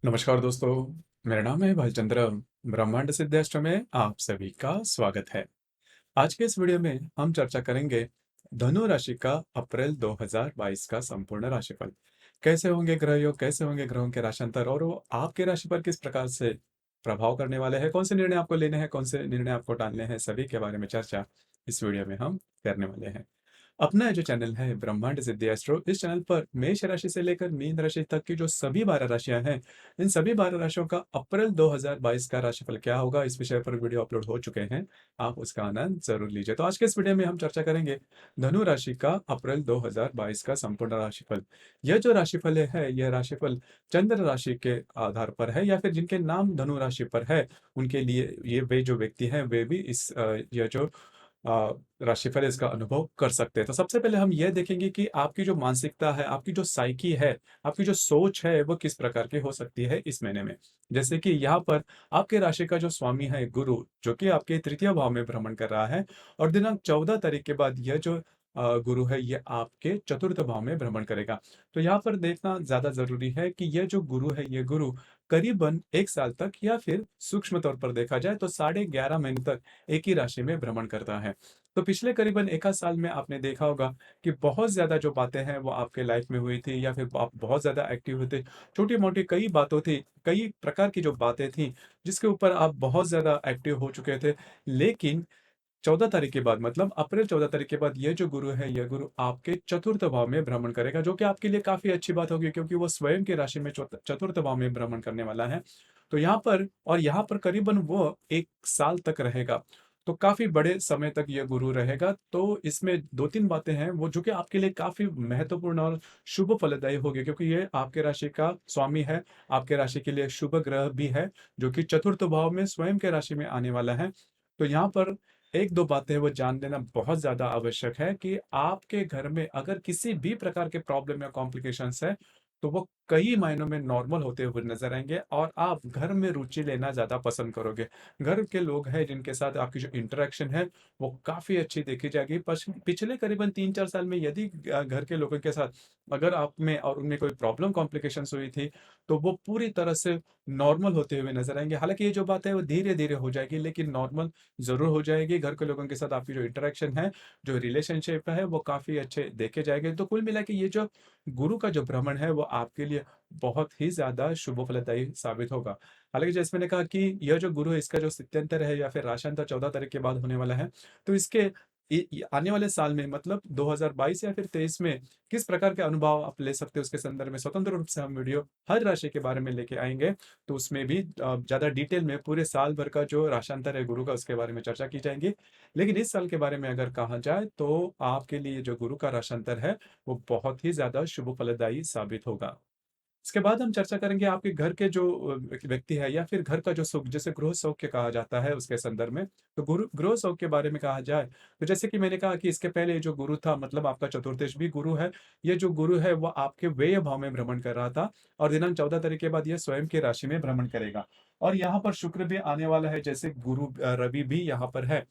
नमस्कार दोस्तों, मेरा नाम है भालचंद्र। ब्रह्मांड सिद्धाश्रम में आप सभी का स्वागत है। आज के इस वीडियो में हम चर्चा करेंगे धनु राशि का अप्रैल 2022 का संपूर्ण राशिफल। कैसे होंगे ग्रह योग, कैसे होंगे ग्रहों के राशांतर और वो आपके राशि पर किस प्रकार से प्रभाव करने वाले हैं, कौन से निर्णय आपको लेने हैं, कौन से निर्णय आपको टालने हैं, सभी के बारे में चर्चा इस वीडियो में हम करने वाले हैं। अपना जो चैनल है ब्रह्मांड सिद्धि एस्ट्रो, इस चैनल पर मेष राशि से लेकर मीन राशि तक की जो सभी 12 राशियां हैं, इन सभी 12 राशियों का अप्रैल 2022 का राशिफल क्या होगा, इस विषय पर वीडियो अपलोड हो चुके हैं। आप उसका आनंद जरूर लीजिए। तो आज के इस वीडियो में हम चर्चा करेंगे धनु राशि का अप्रैल 2022 का संपूर्ण राशिफल। यह जो राशिफल है, यह राशिफल चंद्र राशि के आधार पर है, या फिर जिनके नाम धनु राशि पर है उनके लिए ये वे जो व्यक्ति हैं वे भी इस यह जो राशिफल है इसका अनुभव कर सकते हैं। तो सबसे पहले हम यह देखेंगे कि आपकी जो मानसिकता है, आपकी जो साइकी है, आपकी जो सोच है, वो किस प्रकार की हो सकती है इस महीने में। जैसे कि यहाँ पर आपके राशि का जो स्वामी है गुरु, जो कि आपके तृतीय भाव में भ्रमण कर रहा है, और दिनांक 14 तारीख के बाद यह जो गुरु है ये आपके चतुर्थ भाव में भ्रमण करेगा। तो यहाँ पर देखना ज्यादा जरूरी है कि यह जो गुरु है, ये गुरु करीबन 1 साल तक, या फिर सूक्ष्म तौर पर देखा जाए तो 11.5 महीने तक एक ही राशि में भ्रमण करता है। तो पिछले करीबन 1 आध साल में आपने देखा होगा कि बहुत ज्यादा जो बातें हैं वो आपके लाइफ में हुई थी, या फिर आप बहुत ज्यादा एक्टिव हुए थे। छोटी मोटी कई बातों थी, कई प्रकार की जो बातें थी जिसके ऊपर आप बहुत ज्यादा एक्टिव हो चुके थे। लेकिन 14 तारीख के बाद, मतलब अप्रैल 14 तारीख के बाद, ये जो गुरु है, यह गुरु आपके चतुर्थ भाव में भ्रमण करेगा, जो कि आपके लिए काफी अच्छी बात होगी, क्योंकि वो स्वयं की राशि में चतुर्थ भाव में भ्रमण करने वाला है। तो यहाँ पर करीबन वो 1 साल तक रहेगा। तो काफी बड़े समय तक यह गुरु रहेगा। तो इसमें दो तीन बातें हैं वो जो कि आपके लिए काफी महत्वपूर्ण और शुभ फलदायी होगी, क्योंकि ये आपके राशि का स्वामी है, आपके राशि के लिए शुभ ग्रह भी है, जो कि चतुर्थ भाव में स्वयं के राशि में आने वाला है। तो यहाँ पर एक दो बातें वो जान लेना बहुत ज्यादा आवश्यक है कि आपके घर में अगर किसी भी प्रकार के प्रॉब्लम या कॉम्प्लिकेशंस है, तो वो कई महीनों में नॉर्मल होते हुए नजर आएंगे, और आप घर में रुचि लेना ज्यादा पसंद करोगे। घर के लोग हैं जिनके साथ आपकी जो इंटरेक्शन है वो काफी अच्छी देखी जाएगी। पिछले करीबन 3 4 साल में यदि घर के लोगों के साथ अगर आप में और उनमें कोई प्रॉब्लम कॉम्प्लिकेशंस हुई थी, तो वो पूरी तरह से नॉर्मल होते हुए नजर आएंगे। हालांकि ये जो बात है वो धीरे धीरे हो जाएगी, लेकिन नॉर्मल जरूर हो जाएगी। घर के लोगों के साथ आपकी जो इंटरेक्शन है, जो रिलेशनशिप है, वो काफी अच्छे देखे जाएंगे। तो कुल मिला के ये जो गुरु का जो भ्रमण है वो आपके लिए बहुत ही ज्यादा शुभ फलदायी साबित होगा। हालांकि जैसे मैंने कहा कि यह जो गुरु है इसका जो स्थित्यंतर है या फिर राशांतर 14 तारीख के बाद होने वाला है, तो इसके आने वाले साल में, मतलब 2022 या फिर 23 में किस प्रकार के अनुभव आप ले सकते हो उसके संदर्भ में स्वतंत्र रूप से हम वीडियो हर राशि के बारे में लेके आएंगे। तो उसमें भी ज्यादा डिटेल में पूरे साल भर का जो राशांतर है गुरु का उसके बारे में चर्चा की जाएगी। लेकिन इस साल के बारे में अगर कहा जाए तो आपके लिए जो गुरु का राशांतर है वो बहुत ही ज्यादा शुभ फलदायी साबित होगा। इसके बाद हम चर्चा करेंगे आपके घर के जो व्यक्ति है, या फिर घर का जो सुख, जैसे गृह सौख्य कहा जाता है उसके संदर्भ में। तो गुरु गृह सौख्य के बारे में कहा जाए तो जैसे कि मैंने कहा कि इसके पहले जो गुरु था, मतलब आपका चतुर्दश भी गुरु है, ये जो गुरु है वो आपके व्यय भाव में भ्रमण कर रहा था, और दिनांक 14 तारीख के बाद यह स्वयं की राशि में भ्रमण करेगा। और यहाँ पर शुक्र भी आने वाला है, जैसे गुरु रवि भी यहाँ पर है।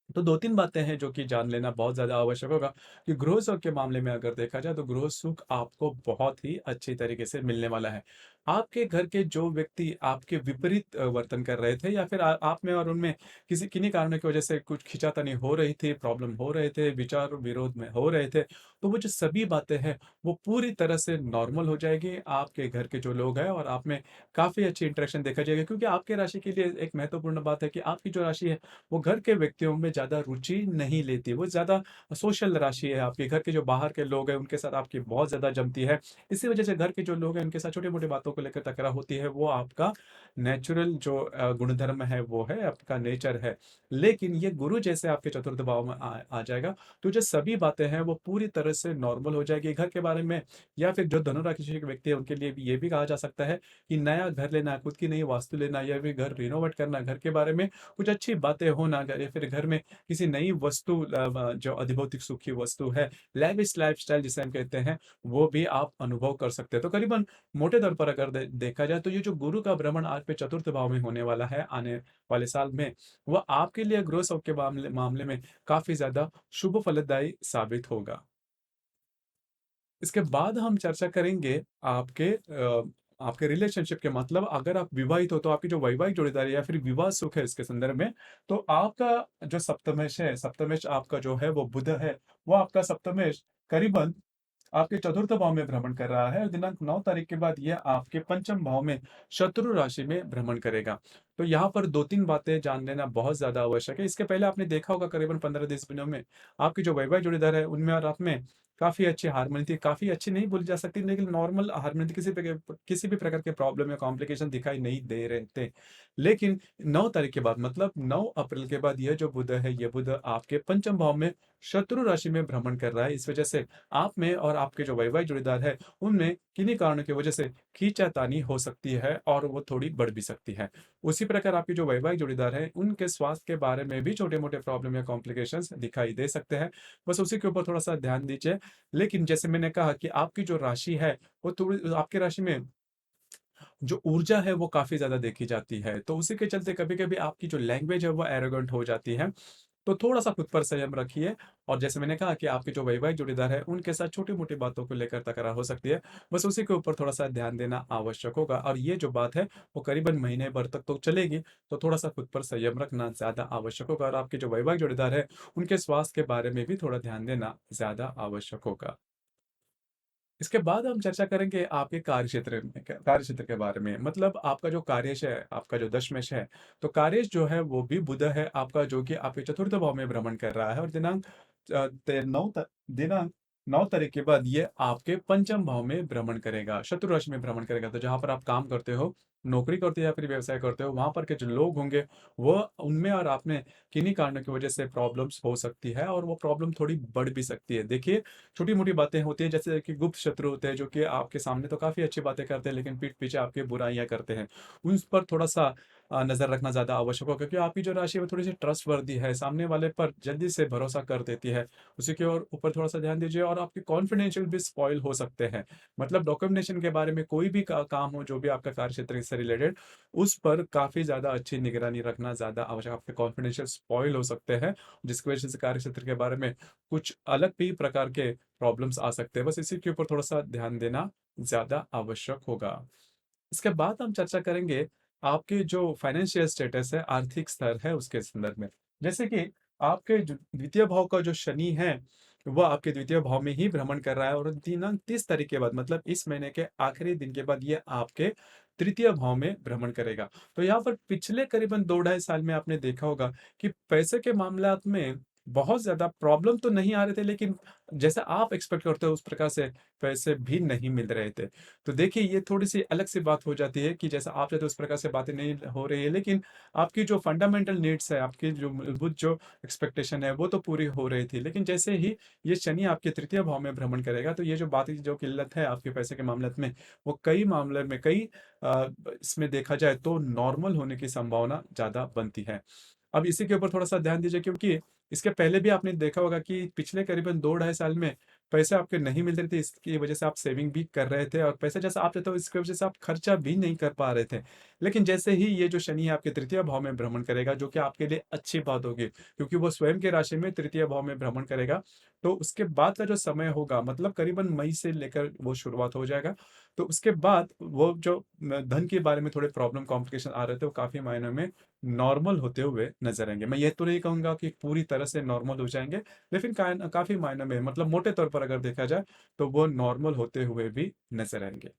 तो दो तीन बातें हैं जो कि जान लेना बहुत ज्यादा आवश्यक होगा कि गृह सुख के मामले में अगर देखा जाए तो गृह सुख आपको बहुत ही अच्छी तरीके से मिलने वाला है। आपके घर के जो व्यक्ति आपके विपरीत वर्तन कर रहे थे, या फिर आप में और उनमें किसी किन्हीं कारणों की वजह से कुछ खिंचातानी हो रही थी, प्रॉब्लम हो रहे थे, विचार विरोध में हो रहे थे, तो वो जो सभी बातें हैं वो पूरी तरह से नॉर्मल हो जाएगी। आपके घर के जो लोग हैं और आप में काफी अच्छी इंटरेक्शन देखा जाएगा, क्योंकि आपके राशि के लिए एक महत्वपूर्ण बात है कि आपकी जो राशि है वो घर के व्यक्तियों में ज्यादा रुचि नहीं लेती, वो ज्यादा सोशल राशि है। आपके घर के जो बाहर के लोग हैं उनके साथ आपकी बहुत ज्यादा जमती है। इसी वजह से घर के जो लोग हैं उनके साथ छोटी मोटी बातों को लेकर तकरार होती है, वो आपका नेचुरल जो गुणधर्म है वो है, आपका नेचर है। लेकिन ये गुरु जैसे आपके चतुर्थ भाव में आ जाएगा, तो जो सभी बातें हैं वो पूरी तरह से नॉर्मल हो जाएगी घर के बारे में। या फिर जो धनु राशि के व्यक्ति है उनके लिए भी ये भी कहा जा सकता है कि नया घर लेना, खुद की नई वास्तु लेना, या फिर घर रिनोवेट करना, घर के बारे में कुछ अच्छी बातें होना, या फिर घर में किसी नई वस्तु जो अधिभौतिक सुख की वस्तु है, लैविश लाइफस्टाइल जिसे हम कहते हैं, वो भी आप अनुभव कर सकते हैं। तो करीबन मोटे तौर पर अगर देखा जाए तो ये जो गुरु का भ्रमण आज पे चतुर्थ भाव में होने वाला है आने वाले साल में, वह आपके लिए गृह सुख के मामले मामले में काफी ज्यादा शुभ फलदायी साबित होगा। इसके बाद हम चर्चा करेंगे आपके आपके रिलेशनशिप के मतलब अगर आप विवाहित हो तो आपकी जो वैवाहिक जोड़ीदारी या फिर विवाह सुख है इसके संदर्भ में, तो आपका जो सप्तमेश है, सप्तमेश आपका जो है वो बुध है, वो आपका सप्तमेश करीबन आपके चतुर्थ भाव में भ्रमण कर रहा है और दिनांक 9 तारीख के बाद यह आपके पंचम भाव में शत्रु राशि में भ्रमण करेगा। तो यहाँ पर 2-3 बातें जान लेना बहुत ज़्यादा आवश्यक है। इसके पहले आपने देखा होगा करीबन 15-20 दिनों में आपकी जो वैवाहिक जोड़ीदार है, उनमें और आप में काफ़ी अच्छी हार्मनी थी। काफ़ी अच्छी नहीं बोली जा सकती, लेकिन नॉर्मल हार्मनी थी, किसी भी प्रकार के प्रॉब्लम या कॉम्प्लिकेशन दिखाई नहीं दे रहे थे। लेकिन 9 तारीख के बाद मतलब 9 अप्रैल के बाद यह जो बुध है, ये बुध आपके पंचम भाव में शत्रु राशि में भ्रमण कर रहा है। इस वजह से आप में और आपके जो वैवाहिक जोड़ीदार है, उनमें किन्हीं कारणों की वजह से खींचातानी हो सकती है और वो थोड़ी बढ़ भी सकती है। उसी प्रकार आपके जो वैवाहिक जोड़ीदार है, उनके स्वास्थ्य के बारे में भी छोटे-मोटे प्रॉब्लम या कॉम्प्लिकेशंस दिखाई दे सकते हैं। बस उसी के ऊपर थोड़ा-सा ध्यान दीजिए। लेकिन जैसे मैंने कहा कि आपकी जो राशि है, वो थोड़ी आपकी राशि में जो ऊर्जा है वो काफ़ी ज़्यादा देखी जाती है। तो उसी के चलते कभी-कभी आपकी जो लैंग्वेज है वो एरोगेंट हो जाती है। तो थोड़ा-सा खुद पर संयम रखिए और जैसे मैंने कहा कि आपके जो वैवाहिक जोड़ीदार है, उनके साथ छोटी-मोटी बातों को लेकर तकरार हो सकती है। बस उसी के ऊपर थोड़ा-सा ध्यान देना आवश्यक होगा और ये जो बात है, वो करीबन महीने भर तक तो चलेगी, तो थोड़ा-सा खुद पर संयम रखना ज़्यादा आवश्यक होगा और आपके जो वैवाहिक जोड़ीदार है, उनके स्वास्थ्य के बारे में भी थोड़ा ध्यान देना ज़्यादा आवश्यक होगा। इसके बाद हम चर्चा करेंगे आपके कार्यक्षेत्र के बारे में। मतलब आपका जो कार्येश है, आपका जो दशमेश है, तो कार्येश जो है वो भी बुध है आपका, जो कि आपके चतुर्थ भाव में भ्रमण कर रहा है और अ, ते 9 त दिनांक 9 तारीख के बाद ये आपके पंचम भाव में भ्रमण करेगा, शत्रु राशि में भ्रमण करेगा। तो जहाँ पर आप काम करते हो, नौकरी करते हो या फिर व्यवसाय करते हो, वहाँ पर के जो लोग होंगे, वो उनमें और आप में किन्हीं कारणों की वजह से प्रॉब्लम्स हो सकती है और वो प्रॉब्लम थोड़ी बढ़ भी सकती है। देखिए, छोटी-मोटी बातें होती हैं, जैसे कि गुप्त शत्रु होते हैं जो कि आपके सामने तो काफ़ी अच्छी बातें करते हैं लेकिन पीठ पीछे आपकी बुराइयाँ करते हैं। उन पर थोड़ा-सा नज़र रखना ज़्यादा आवश्यक होगा, क्योंकि आपकी जो राशि है वो थोड़ी-सी ट्रस्टवर्दी है, सामने वाले पर जल्दी से भरोसा कर देती है। उसी के और ऊपर थोड़ा-सा ध्यान दीजिए और आपके कॉन्फिडेंशियल भी स्पॉइल हो सकते हैं। मतलब डॉक्यूमेंटेशन के बारे में कोई भी का काम हो, जो भी आपका कार्यक्षेत्र से रिलेटेड, उस पर काफ़ी ज़्यादा अच्छी निगरानी रखना ज़्यादा आवश्यक। आपके कॉन्फिडेंशियल स्पॉइल हो सकते हैं, जिसकी वजह से कार्यक्षेत्र के बारे में कुछ अलग भी प्रकार के प्रॉब्लम्स आ सकते हैं। बस इसी के ऊपर थोड़ा-सा ध्यान देना ज़्यादा आवश्यक होगा। इसके बाद हम चर्चा करेंगे आपके जो फाइनेंशियल स्टेटस है, आर्थिक स्तर है उसके संदर्भ में। जैसे कि आपके जो द्वितीय भाव का जो शनि है, वह आपके द्वितीय भाव में ही भ्रमण कर रहा है और दिनांक 30 तारीख के बाद मतलब इस महीने के आखिरी दिन के बाद ये आपके तृतीय भाव में भ्रमण करेगा। तो यहाँ पर पिछले करीबन 2 ढाई साल में आपने देखा होगा कि पैसे के मामलात में बहुत ज़्यादा प्रॉब्लम तो नहीं आ रहे थे, लेकिन जैसा आप एक्सपेक्ट करते हो उस प्रकार से पैसे भी नहीं मिल रहे थे। तो देखिए, ये थोड़ी-सी अलग-सी बात हो जाती है कि जैसा आप चाहते हो उस प्रकार से बातें नहीं हो रही है, लेकिन आपकी जो फंडामेंटल नीड्स है, आपकी जो मूलभूत जो एक्सपेक्टेशन है, वो तो पूरी हो रही थी। लेकिन जैसे ही ये शनि आपके तृतीय भाव में भ्रमण करेगा, तो ये जो बात जो किल्लत है आपके पैसे के मामले में, वो कई मामले में इसमें देखा जाए तो नॉर्मल होने की संभावना ज़्यादा बनती है। अब इसी के ऊपर थोड़ा-सा ध्यान दीजिए, क्योंकि इसके पहले भी आपने देखा होगा कि पिछले करीबन 2 ढाई साल में पैसे आपके नहीं मिल रहे थे, इसकी वजह से आप सेविंग भी कर रहे थे और पैसा जैसा आप चाहते हो इसकी वजह से आप खर्चा भी नहीं कर पा रहे थे। लेकिन जैसे ही ये जो शनि है आपके तृतीय भाव में भ्रमण करेगा, जो कि आपके लिए अच्छी बात होगी, क्योंकि वो स्वयं के राशि में तृतीय भाव में भ्रमण करेगा। तो उसके बाद का जो समय होगा मतलब करीबन मई से लेकर वो शुरुआत हो जाएगा। तो उसके बाद वो जो धन के बारे में थोड़े प्रॉब्लम कॉम्प्लिकेशन आ रहे थे, वो काफ़ी मायनों में नॉर्मल होते हुए नज़र आएँगे। मैं ये तो नहीं कहूँगा कि पूरी तरह से नॉर्मल हो जाएँगे, लेकिन काफ़ी मायनों में मतलब मोटे तौर पर अगर देखा जाए, तो वो नॉर्मल होते हुए भी नज़र आएँगे।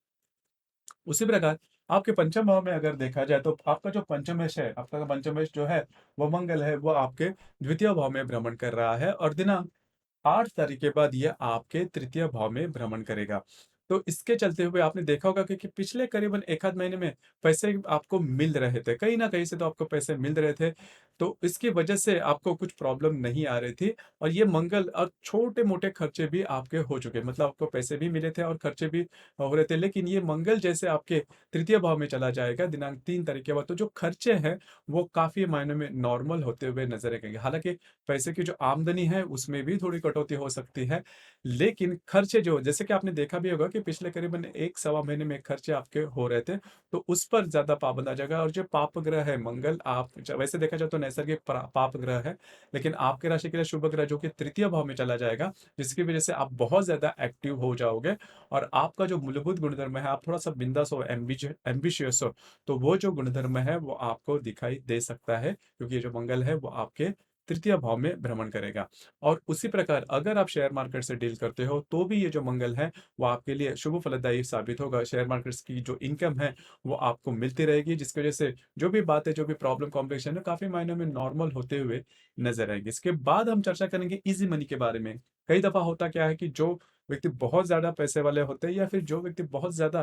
उसी प्रकार आपके पंचम भाव में अगर देखा जाए, तो आपका जो पंचमेश है, आपका पंचमेश जो है, वो मंगल है, वो आपके द्वितीय भाव में भ्रमण कर रहा है और दिनांक 8 तारीख के बाद ये आपके तृतीय भाव में भ्रमण करेगा। तो इसके चलते हुए आपने देखा होगा कि पिछले करीबन 1 आध महीने में पैसे आपको मिल रहे थे। कहीं न कहीं से तो आपको पैसे मिल रहे थे। तो इसकी वजह से आपको कुछ प्रॉब्लम नहीं आ रही थी और ये मंगल और छोटे-मोटे खर्चे भी आपके हो चुके। मतलब आपको पैसे भी मिले थे और खर्चे भी हो रहे थे। लेकिन ये मंगल जैसे आपके तृतीय भाव में चला जाएगा दिनांक 3 तारीख के बाद, तो जो खर्चे हैं, वो काफ़ी मायनों में नॉर्मल होते हुए नज़र आएँगे। हालाँकि पैसे की जो आमदनी है उसमें भी थोड़ी कटौती हो सकती है। लेकिन खर्चे जो जैसे कि आपने देखा भी होगा कि पिछले करीबन 1 सवा महीने में खर्चे आपके हो रहे थे, तो उस पर ज़्यादा पाबंद आ जाएगा और जो पाप ग्रह है मंगल, आप ज वैसे देखा जाए तो नैसर्गिक पाप ग्रह है, लेकिन आपके राशि के लिए शुभ ग्रह जो कि तृतीय भाव में चला जाएगा, जिसकी वजह से आप बहुत ज्यादा एक्टिव हो जाओगे और आपका जो मूलभूत गुणधर्म है, आप थोड़ा सा बिंदास हो, एम्बिशियस हो, तो वो जो गुणधर्म है वो आपको दिखाई दे सकता है, क्योंकि ये जो मंगल है वो आपके तृतीय भाव में भ्रमण करेगा। और उसी प्रकार अगर आप शेयर मार्केट से डील करते हो तो भी ये जो मंगल है वो आपके लिए शुभ फलदायी साबित होगा। शेयर मार्केट्स की जो इनकम है वो आपको मिलती रहेगी, जिसकी वजह से जो भी बातें, जो भी प्रॉब्लम कॉम्प्लिकेशन है, काफी मायनों में नॉर्मल होते हुए नजर आएंगे। इसके बाद हम चर्चा करेंगे इजी मनी के बारे में। कई दफा होता क्या है कि जो व्यक्ति बहुत ज्यादा पैसे वाले होते हैं या फिर जो व्यक्ति बहुत ज्यादा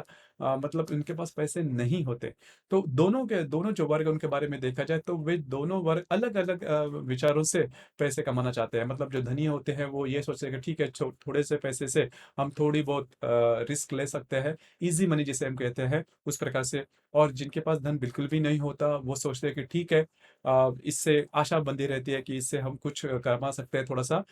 मतलब उनके पास पैसे नहीं होते, तो दोनों जो वर्ग उनके बारे में देखा जाए तो वे दोनों वर्ग अलग अलग विचारों से पैसे कमाना चाहते हैं। मतलब जो धनी होते हैं वो ये सोचते हैं कि ठीक है, थोड़े से पैसे से हम थोड़ी बहुत रिस्क ले सकते हैं, इजी मनी जिसे हम कहते हैं उस प्रकार से। और जिनके पास धन बिल्कुल भी नहीं होता वो सोचते हैं कि ठीक है, इससे आशा बंधी रहती है कि इससे हम कुछ कमा सकते हैं, थोड़ा सा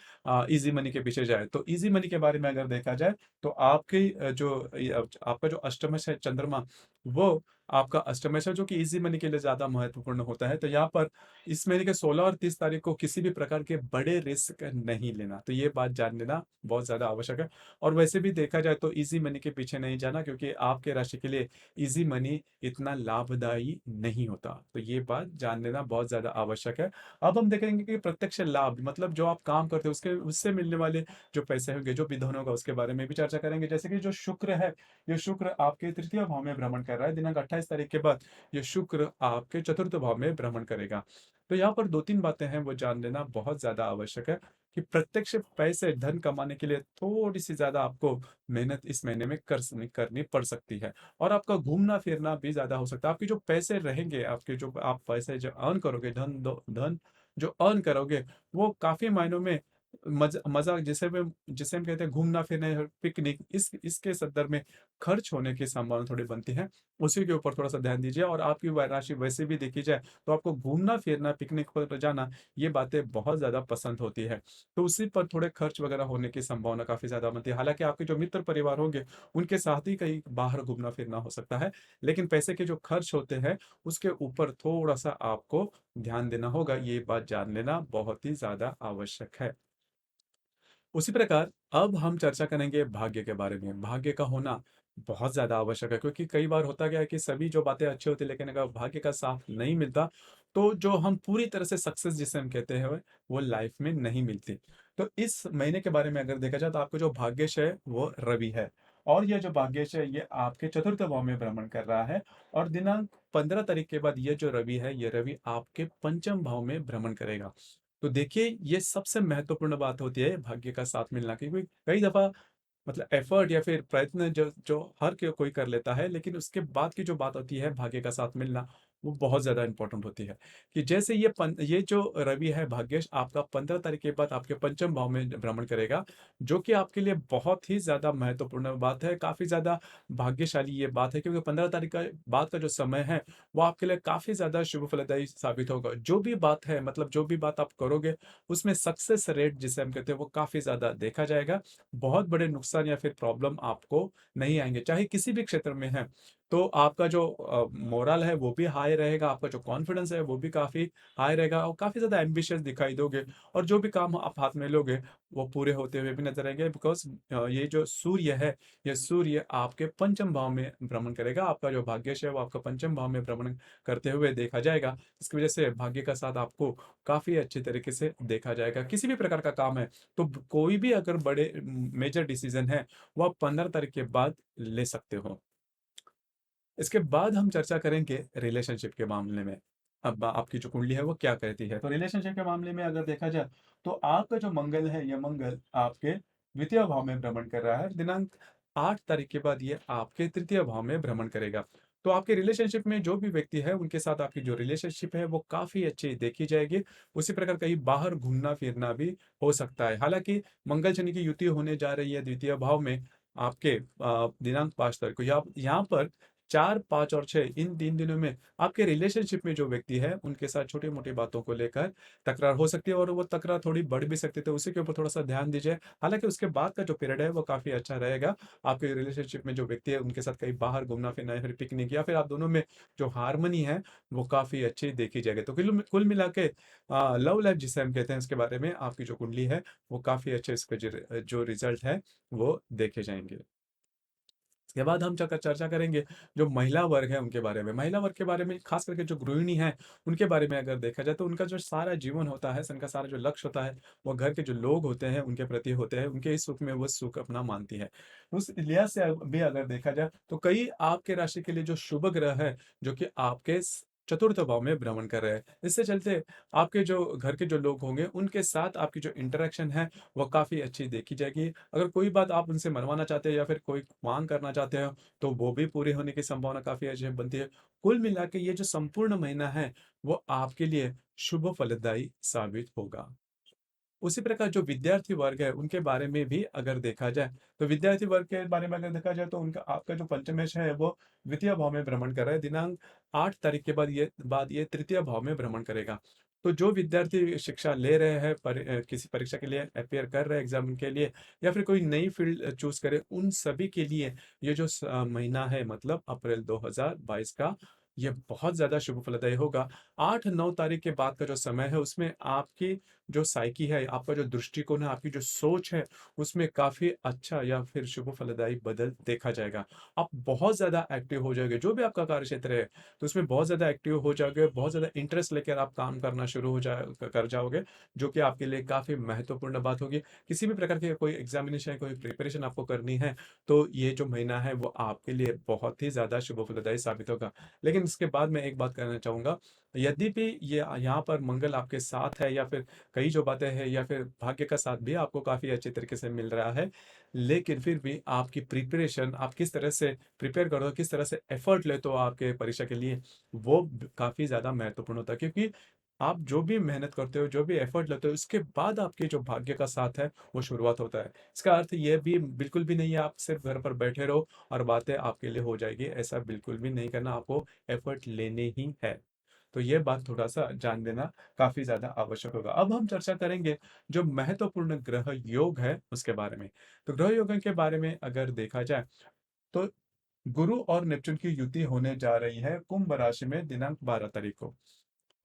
इजी मनी के पीछे जाए। तो इजी मनी के बारे में अगर देखा जाए तो आपकी आपका जो अष्टमश है चंद्रमा, वो आपका अष्टमेश है जो कि इजी मनी के लिए ज्यादा महत्वपूर्ण होता है। तो यहाँ पर इस महीने के 16 और 30 तारीख को किसी भी प्रकार के बड़े रिस्क नहीं लेना, तो ये बात जान लेना बहुत ज्यादा आवश्यक है। और वैसे भी देखा जाए तो इजी मनी के पीछे नहीं जाना, क्योंकि आपके राशि के लिए इजी मनी इतना लाभदायी नहीं होता, तो ये बात जान लेना बहुत ज्यादा आवश्यक है। अब हम देखेंगे कि प्रत्यक्ष लाभ, मतलब जो आप काम करते हो उसके उससे मिलने वाले जो पैसे होंगे, जो विधन होगा, उसके बारे में भी चर्चा करेंगे। जैसे कि जो शुक्र है, ये शुक्र आपके तृतीय भाव में भ्रमण कर रहा है। दिनांक 28 तारीख के बाद ये शुक्र आपके चतुर्थ भाव में भ्रमण करेगा। तो यहाँ पर दो तीन बातें हैं वो जान लेना बहुत ज्यादा आवश्यक है कि प्रत्यक्ष पैसे धन कमाने के लिए थोड़ी सी ज्यादा आपको मेहनत इस महीने में करनी पड़ सकती है। और आपका घूमना फिरना भी ज्यादा हो सकता है। आपके जो पैसे रहेंगे, आपके जो आप पैसे जो अर्न करोगे, धन जो अर्न करोगे, वो काफी मायनों में मजा जिसे हम कहते हैं घूमना फिरने, पिकनिक, इस इसके संदर्भ में खर्च होने की संभावना थोड़ी बनती है। उसी के ऊपर थोड़ा सा ध्यान दीजिए। और आपकी राशि वैसे भी देखी जाए तो आपको घूमना फिरना, पिकनिक पर जाना, ये बातें बहुत ज्यादा पसंद होती है। तो उसी पर थोड़े खर्च वगैरह होने की संभावना काफी ज्यादा बनती है। हालांकि आपके जो मित्र परिवार होंगे उनके साथ ही कहीं बाहर घूमना फिरना हो सकता है, लेकिन पैसे के जो खर्च होते हैं उसके ऊपर थोड़ा सा आपको ध्यान देना होगा। ये बात जान लेना बहुत ही ज्यादा आवश्यक है। उसी प्रकार अब हम चर्चा करेंगे भाग्य के बारे में। भाग्य का होना बहुत ज्यादा आवश्यक है, क्योंकि कई बार होता क्या है कि सभी जो बातें अच्छी होती है, लेकिन अगर भाग्य का साथ नहीं मिलता तो जो हम पूरी तरह से सक्सेस जिसे हम कहते हैं वो लाइफ में नहीं मिलती। तो इस महीने के बारे में अगर देखा जाए तो आपको जो भाग्यश है वो रवि है। और ये जो भाग्यश है ये आपके चतुर्थ भाव में भ्रमण कर रहा है। और दिनांक 15 तारीख के बाद ये जो रवि है, ये रवि आपके पंचम भाव में भ्रमण करेगा। तो देखिए, ये सबसे महत्वपूर्ण बात होती है भाग्य का साथ मिलना, क्योंकि कई दफा मतलब एफर्ट या फिर प्रयत्न जो जो कोई कर लेता है, लेकिन उसके बाद की जो बात होती है भाग्य का साथ मिलना, वो बहुत ज्यादा इंपॉर्टेंट होती है। कि जैसे ये जो रवि है भाग्येश, आपका 15 तारीख के बाद आपके पंचम भाव में भ्रमण करेगा, जो कि आपके लिए बहुत ही ज्यादा महत्वपूर्ण बात है, काफी ज्यादा भाग्यशाली ये बात है, क्योंकि 15 तारीख का बाद का जो समय है वो आपके लिए काफी ज्यादा शुभ फलदायी साबित होगा। जो भी बात है, मतलब जो भी बात आप करोगे उसमें सक्सेस रेट जिसे हम कहते हैं वो काफी ज्यादा देखा जाएगा। बहुत बड़े नुकसान या फिर प्रॉब्लम आपको नहीं आएंगे, चाहे किसी भी क्षेत्र में है। तो आपका जो मोरल है वो भी हाई रहेगा, आपका जो कॉन्फिडेंस है वो भी काफी हाई रहेगा, और काफी ज्यादा एम्बिशियस दिखाई दोगे। और जो भी काम आप हाथ में लोगे वो पूरे होते हुए भी नजर आएंगे, बिकॉज ये जो सूर्य है, ये सूर्य आपके पंचम भाव में भ्रमण करेगा। आपका जो भाग्यश है वो आपका पंचम भाव में भ्रमण करते हुए देखा जाएगा। इसकी वजह से भाग्य का साथ आपको काफी अच्छे तरीके से देखा जाएगा। किसी भी प्रकार का काम है तो कोई भी अगर बड़े मेजर डिसीजन है वो आप 15 तारीख के बाद ले सकते हो। इसके बाद हम चर्चा करेंगे रिलेशनशिप के मामले में। अब आपकी जो कुंडली है वो क्या कहती है। तो रिलेशनशिप के मामले में अगर देखा जाए तो आपका जो मंगल है, यह मंगल आपके द्वितीय भाव में भ्रमण कर रहा है। दिनांक 8 तारीख के बाद ये आपके तृतीय भाव में भ्रमण करेगा। तो आपके रिलेशनशिप में जो भी व्यक्ति है उनके साथ आपकी जो रिलेशनशिप है वो काफी अच्छी देखी जाएगी। उसी प्रकार कहीं बाहर घूमना फिरना भी हो सकता है। हालांकि मंगल शनि की युति होने जा रही है द्वितीय भाव में आपके दिनांक 5 तारीख को। यहाँ यहाँ पर 4, 5 और 6 इन 3 दिनों में आपके रिलेशनशिप में जो व्यक्ति है, उनके साथ छोटी-मोटी बातों को लेकर तकरार हो सकती है और वो तकरार थोड़ी बढ़ भी सकती है, तो उसी के ऊपर थोड़ा-सा ध्यान दीजिए। हालाँकि उसके बाद का जो पीरियड है, वो काफ़ी अच्छा रहेगा। आपके रिलेशनशिप में जो व्यक्ति है, उनके साथ कहीं बाहर घूमना-फिरना या फिर पिकनिक या फिर आप दोनों में जो हार्मनी है, वो काफ़ी अच्छी देखी जाएगी। तो कुल मिला के लव लाइफ जिसे हम कहते हैं, उसके बारे में आपकी जो कुंडली है, वो काफ़ी अच्छे इसके जो रिज़ल्ट है, वो देखे जाएँगे। इसके बाद हम चर्चा करेंगे जो महिला वर्ग है उनके बारे में। महिला वर्ग के बारे में ख़ास करके जो गृहिणी हैं, उनके बारे में अगर देखा जाए तो उनका जो सारा जीवन होता है, उनका सारा जो लक्ष्य होता है, वो घर के जो लोग होते हैं उनके प्रति होते हैं, उनके इस सुख में वो सुख अपना मानती है। उस लिहाज से भी अगर देखा जाए तो कई आपके राशि के लिए जो शुभ ग्रह है, जो कि आपके चतुर्थ भाव में भ्रमण कर रहे हैं। इससे चलते आपके जो घर के जो लोग होंगे, उनके साथ आपकी जो इंटरेक्शन है, वो काफ़ी अच्छी देखी जाएगी। अगर कोई बात आप उनसे मनवाना चाहते हैं या फिर कोई माँग करना चाहते हो, तो वो भी पूरी होने की संभावना काफ़ी अच्छी बनती है। कुल मिला के ये जो संपूर्ण महीना है, वो आपके लिए शुभ फलदायी साबित होगा। उसी प्रकार जो विद्यार्थी वर्ग है, उनके बारे में भी अगर देखा जाए, तो विद्यार्थी वर्ग के बारे में अगर देखा जाए तो उनका आपका जो पंचमेश है, वो द्वितीय भाव में भ्रमण कर रहा है। दिनांक 8 तारीख के बाद ये तृतीय भाव में भ्रमण करेगा। तो जो विद्यार्थी शिक्षा ले रहे हैं, किसी परीक्षा के लिए अपीयर कर रहे हैं एग्ज़ाम के लिए या फिर कोई नई फ़ील्ड चूज़ करे, उन सभी के लिए ये जो महीना है मतलब अप्रैल 2022 का, ये बहुत ज़्यादा शुभ फलदायी होगा। 8-9 तारीख के बाद का जो समय है, उसमें आपकी जो साइकी है, आपका जो दृष्टिकोण है, आपकी जो सोच है, उसमें काफ़ी अच्छा या फिर शुभ फलदायी बदल देखा जाएगा। आप बहुत ज़्यादा एक्टिव हो जाओगे, जो भी आपका कार्यक्षेत्र है, तो उसमें बहुत ज़्यादा एक्टिव हो जाओगे, बहुत ज़्यादा इंटरेस्ट लेकर आप काम करना शुरू हो जा कर जाओगे, जो कि आपके लिए काफ़ी महत्वपूर्ण बात होगी। किसी भी प्रकार की कोई एग्ज़ामिनेशन, कोई प्रिपरेशन आपको करनी है, तो ये जो महीना है, वो आपके लिए बहुत ही ज़्यादा शुभ फलदायी साबित होगा। लेकिन इसके बाद मैं एक बात कहना चाहूँगा, यद्यपि ये यहाँ पर मंगल आपके साथ है या फिर कई जो बातें हैं या फिर भाग्य का साथ भी आपको काफ़ी अच्छे तरीके से मिल रहा है। लेकिन फिर भी आपकी प्रिपरेशन आप किस तरह से प्रिपेयर करो, किस तरह से एफर्ट लेते हो आपके परीक्षा के लिए, वो काफ़ी ज़्यादा महत्वपूर्ण होता है क्योंकि आप जो भी मेहनत करते हो, जो भी एफर्ट लेते हो, उसके बाद आपके जो भाग्य का साथ है, वो शुरुआत होता है। इसका अर्थ ये भी बिल्कुल भी नहीं है आप सिर्फ घर पर बैठे रहो और बातें आपके लिए हो जाएगी, ऐसा बिल्कुल भी नहीं करना, आपको एफर्ट लेने ही है। तो ये बात थोड़ा-सा जान लेना काफ़ी ज़्यादा आवश्यक होगा। अब हम चर्चा करेंगे जो महत्वपूर्ण ग्रह योग है उसके बारे में। तो ग्रह योगों के बारे में अगर देखा जाए तो गुरु और नेपच्यून की युति होने जा रही है कुंभ राशि में दिनांक 12 तारीख को।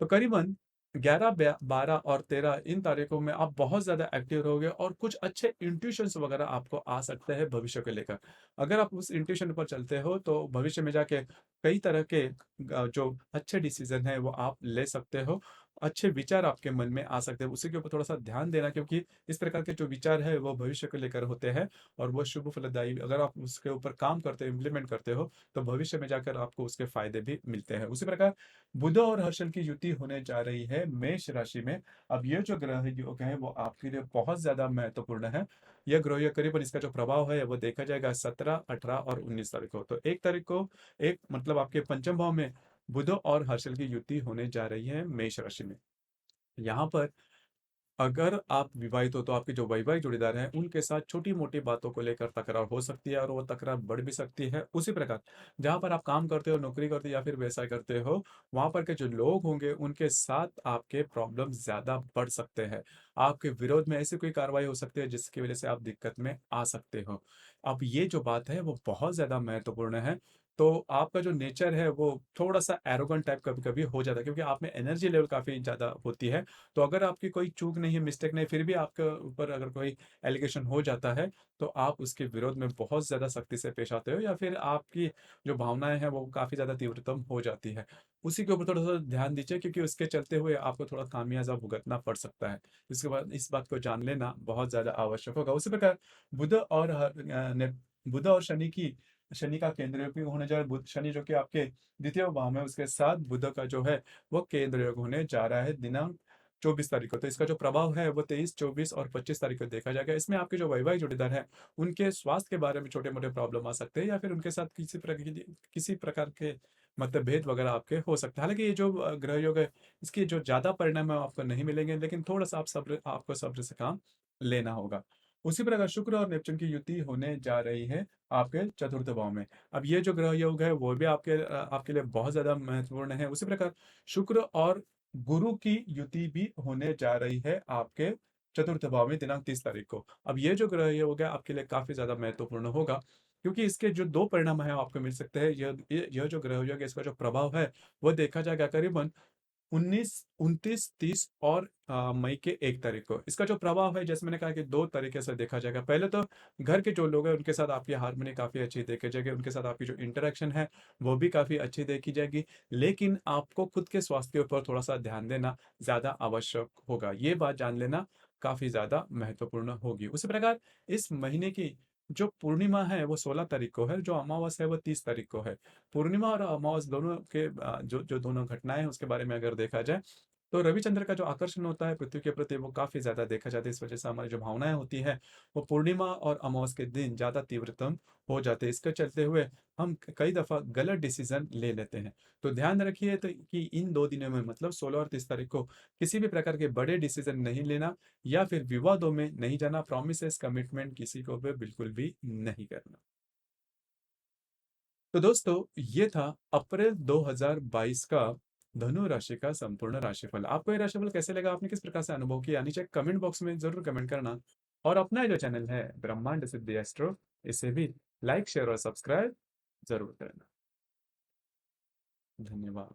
तो करीबन 11, 12 और 13 इन तारीखों में आप बहुत ज़्यादा एक्टिव रहोगे और कुछ अच्छे इंट्यूशंस वगैरह आपको आ सकते हैं भविष्य को लेकर। अगर आप उस इंट्यूशन पर चलते हो तो भविष्य में जाके कई तरह के जो अच्छे डिसीज़न हैं वो आप ले सकते हो। अच्छे विचार आपके मन में आ सकते हैं। उसी के ऊपर थोड़ा-सा ध्यान देना क्योंकि इस प्रकार के जो विचार हैं वो भविष्य को लेकर होते हैं और वो शुभ फलदायी अगर आप उसके ऊपर काम करते हो, इम्प्लीमेंट करते हो, तो भविष्य में जाकर आपको उसके फ़ायदे भी मिलते हैं। उसी प्रकार बुध और हर्षल की युति होने जा रही है मेष राशि में। अब ये जो ग्रह योग है वो आपके लिए बहुत ज़्यादा महत्वपूर्ण है। यह ग्रह योग करीबन इसका जो प्रभाव है वो देखा जाएगा 17, 18 और 19 तारीख को। तो 1 तारीख को एक मतलब आपके पंचम भाव में बुध और हर्षल की युति होने जा रही है मेष राशि में। यहाँ पर अगर आप विवाहित हो तो आपके जो वैवाहिक जोड़ीदार हैं उनके साथ छोटी-मोटी बातों को लेकर तकरार हो सकती है और वो तकरार बढ़ भी सकती है। उसी प्रकार जहाँ पर आप काम करते हो, नौकरी करते हो या फिर व्यवसाय करते हो, वहाँ पर के जो लोग होंगे उनके साथ आपके प्रॉब्लम ज़्यादा बढ़ सकते हैं। आपके विरोध में ऐसी कोई कार्रवाई हो सकती है जिसकी वज़ह से आप दिक्कत में आ सकते हो। अब ये जो बात है वो बहुत ज़्यादा महत्वपूर्ण है। तो आपका जो नेचर है वो थोड़ा-सा एरोगेंट टाइप कभी-कभी हो जाता है क्योंकि आप में एनर्जी लेवल काफ़ी ज़्यादा होती है। तो अगर आपकी कोई चूक नहीं है, मिस्टेक नहीं, फिर भी आपके ऊपर अगर कोई एलिगेशन हो जाता है, तो आप उसके विरोध में बहुत ज़्यादा सख्ती से पेश आते हो या फिर आपकी जो भावनाएँ हैं, वो काफ़ी ज़्यादा तीव्रतम हो जाती है। उसी के ऊपर थोड़ा-सा ध्यान दीजिए क्योंकि उसके चलते हुए आपको थोड़ा खामियाज़ा भुगतना पड़ सकता है। इसके बाद इस बात को जान लेना बहुत ज़्यादा आवश्यक होगा। उसी प्रकार बुध और बुध और शनि का केंद्र योग भी होने जा रहा है। बुध शनि जो कि आपके द्वितीय भाव में, उसके साथ बुध का जो है, वो केंद्र योग होने जा रहा है दिनांक 24 तारीख को। तो इसका जो प्रभाव है वो 23, 24 और 25 तारीख को देखा जाएगा। इसमें आपके जो वैवाहिक जोड़ीदार हैं, उनके स्वास्थ्य के बारे में छोटे-मोटे प्रॉब्लम आ सकते हैं या फिर उनके साथ किसी प्रकार के मतभेद वगैरह आपके हो सकते हैं। हालाँकि ये जो ग्रह योग है, इसके जो ज़्यादा परिणाम है आपको नहीं मिलेंगे, लेकिन थोड़ा-सा आपको सब्र से काम लेना होगा। उसी प्रकार शुक्र और नेपच्यून की युति होने जा रही है आपके चतुर्थ भाव में। अब ये जो ग्रह योग है वो भी आपके लिए बहुत ज़्यादा महत्वपूर्ण है। उसी प्रकार शुक्र और गुरु की युति भी होने जा रही है आपके चतुर्थ भाव में दिनांक 30 तारीख को। अब ये जो ग्रह योग है आपके लिए काफ़ी ज़्यादा महत्वपूर्ण होगा, क्योंकि इसके जो 2 परिणाम हैं आपको मिल सकते हैं। यह जो ग्रह योग है इसका जो प्रभाव है वो देखा जाएगा करीबन 19, 29, 30 और मई के 1 तारीख को। इसका जो प्रभाव है जैसे मैंने कहा कि 2 तरीके से देखा जाएगा। पहले तो घर के जो लोग हैं उनके साथ आपकी हार्मनी काफ़ी अच्छी देखी जाएगी, उनके साथ आपकी जो इंटरेक्शन है वो भी काफ़ी अच्छी देखी जाएगी। लेकिन आपको खुद के स्वास्थ्य के ऊपर थोड़ा-सा ध्यान देना ज़्यादा आवश्यक होगा। ये बात जान लेना काफ़ी ज़्यादा महत्वपूर्ण होगी। उसी प्रकार इस महीने की जो पूर्णिमा है वो 16 तारीख को है, जो अमावस है वो 30 तारीख को है। पूर्णिमा और अमावस दोनों के जो जो दोनों घटनाएँ हैं उसके बारे में अगर देखा जाए, तो रविचंद्र का जो आकर्षण होता है पृथ्वी के प्रति वो काफ़ी ज़्यादा देखा जाता है। इस वजह से हमारी जो भावनाएँ होती हैं, वो पूर्णिमा और अमावस के दिन ज़्यादा तीव्रतम हो जाते हैं। इसके चलते हुए हम कई दफ़ा गलत डिसीज़न ले लेते हैं। तो ध्यान रखिए तो कि इन 2 दिनों में मतलब 16 और 30 तारीख को किसी भी प्रकार के बड़े डिसीज़न नहीं लेना या फिर विवादों में नहीं जाना, प्रॉमिसेस, कमिटमेंट किसी को भी बिल्कुल भी नहीं करना। तो दोस्तों ये था अप्रैल 2022 का धनु राशि का संपूर्ण राशिफल। आपको ये राशिफल कैसे लगा, आपने किस प्रकार से अनुभव किया, नीचे कमेंट बॉक्स में जरूर कमेंट करना। और अपना जो चैनल है ब्रह्मांड सिद्धि एस्ट्रो, इसे भी लाइक शेयर और सब्सक्राइब जरूर करना। धन्यवाद।